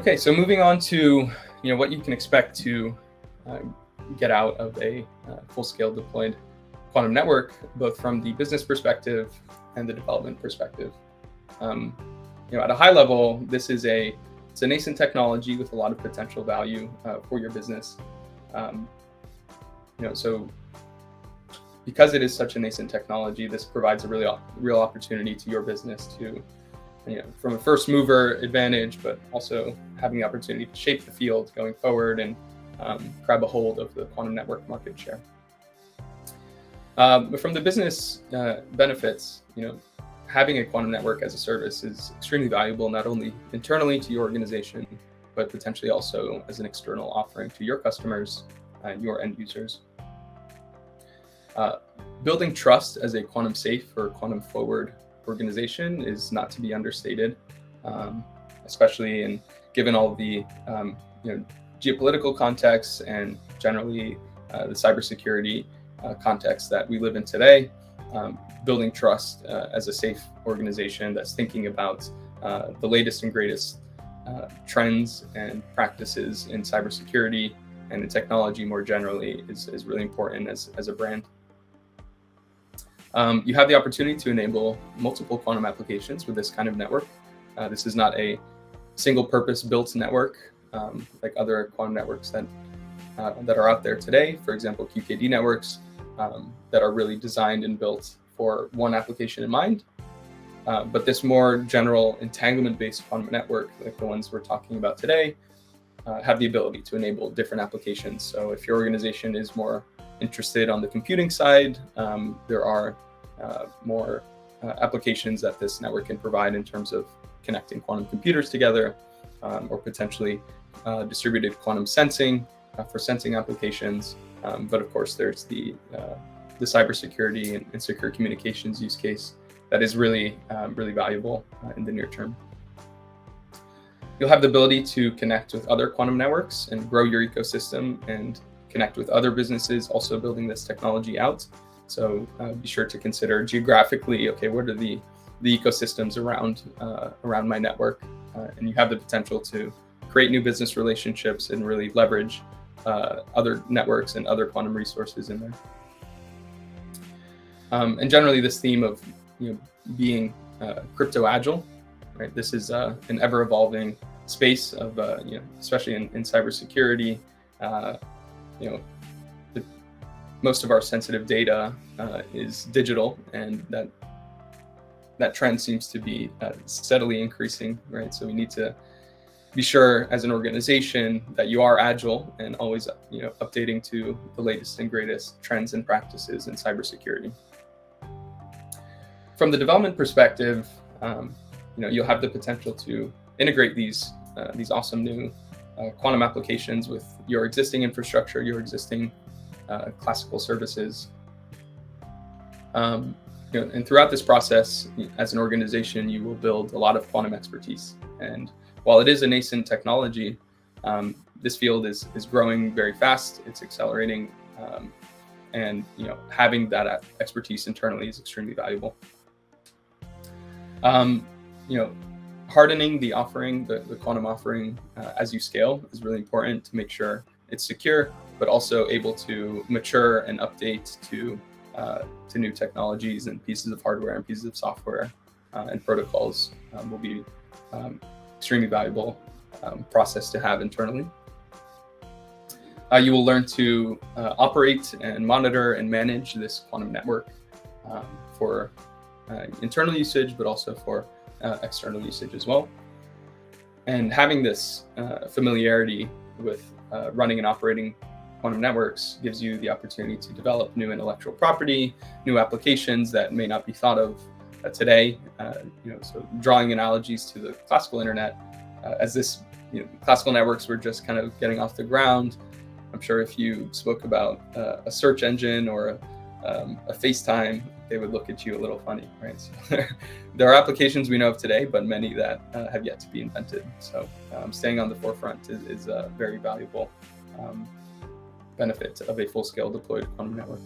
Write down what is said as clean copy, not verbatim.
Okay, so moving on to what you can expect to uh, get out of a full-scale deployed quantum network, both from the business perspective and the development perspective. Um, at a high level, it's a nascent technology with a lot of potential value for your business. Um, so because it is such a nascent technology, this provides a really real opportunity to your business to, from a first mover advantage, but also having the opportunity to shape the field going forward and grab a hold of the quantum network market share. But from the business benefits, having a quantum network as a service is extremely valuable, not only internally to your organization, but potentially also as an external offering to your customers and your end users. Building trust as a quantum safe or quantum forward organization is not to be understated, especially given all the geopolitical context and generally the cybersecurity context that we live in today. Building trust as a safe organization that's thinking about the latest and greatest trends and practices in cybersecurity and in technology more generally is really important as a brand. You have the opportunity to enable multiple quantum applications with this kind of network. This is not a single purpose built network like other quantum networks that are out there today. For example, QKD networks that are really designed and built for one application in mind. But this more general entanglement-based quantum network, like the ones we're talking about today, have the ability to enable different applications. So if your organization is more interested on the computing side, there are more applications that this network can provide in terms of connecting quantum computers together, or potentially distributed quantum sensing for sensing applications. But of course, there's the cybersecurity and secure communications use case that is really valuable in the near term. You'll have the ability to connect with other quantum networks and grow your ecosystem and connect with other businesses also building this technology out. So be sure to consider geographically, okay, what are the ecosystems around my network? And you have the potential to create new business relationships and really leverage other networks and other quantum resources in there. And generally, this theme of being crypto agile, right? This is an ever evolving space of especially in cybersecurity. Most of our sensitive data is digital, and that trend seems to be steadily increasing, right? So we need to be sure as an organization that you are agile and always updating to the latest and greatest trends and practices in cybersecurity. From the development perspective, you'll have the potential to integrate these awesome new quantum applications with your existing infrastructure, your existing classical services. And throughout this process, as an organization, you will build a lot of quantum expertise. And while it is a nascent technology, this field is growing very fast. It's accelerating, and having that expertise internally is extremely valuable. Hardening the offering, the quantum offering, as you scale is really important to make sure it's secure, but also able to mature and update to new technologies and pieces of hardware and pieces of software and protocols will be extremely valuable process to have internally. You will learn to operate and monitor and manage this quantum network for internal usage, but also for external usage as well. And having this familiarity with running and operating quantum networks gives you the opportunity to develop new intellectual property, new applications that may not be thought of today. So drawing analogies to the classical internet, as this classical networks were just kind of getting off the ground. I'm sure if you spoke about a search engine or a FaceTime, they would look at you a little funny, right? So there are applications we know of today, but many that have yet to be invented. So staying on the forefront is a very valuable benefit of a full-scale deployed quantum network.